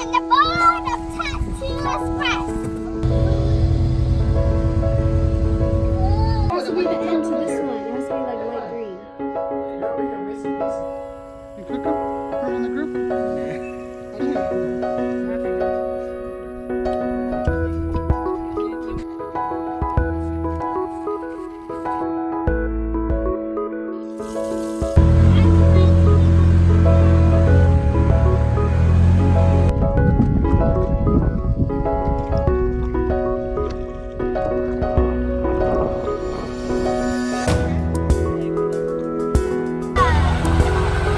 And the bone of Tattoo Express. It has to be the end to this one. It has to be like light green. You cook them? Put them in the group?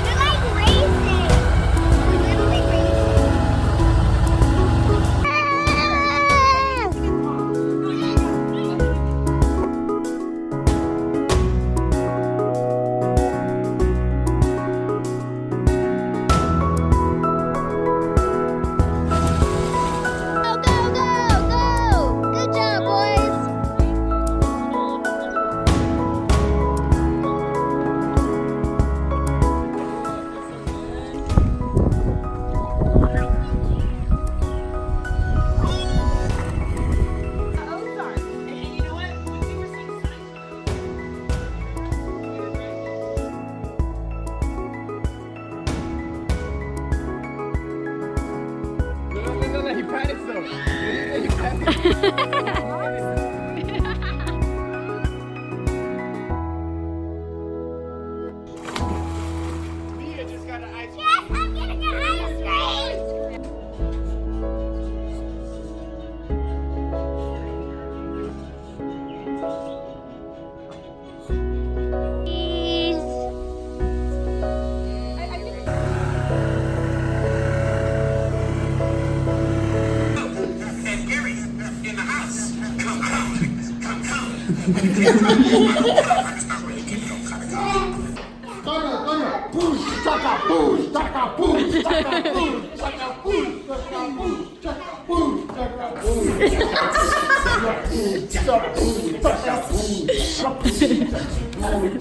They're like racing. We're literally racing. Go, go, go, go! Good job, boys. No, he panics though. He panics. Mia just got an ice cream. Yes, I'm getting an ice cream. And Gary in the house. Come. Gonna, push, chaka, push, chaka, push, chaka, push, chaka, push, chaka, push, chaka, push, chaka, push, chaka, push, chaka, push, chaka, push,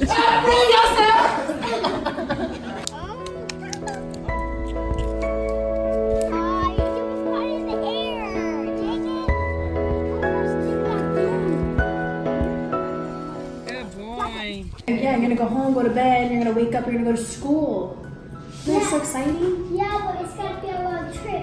chaka, Yeah, you're gonna go home, go to bed, you're gonna wake up, you're gonna go to school. Isn't that so exciting? Yeah, but it's gotta be a long trip.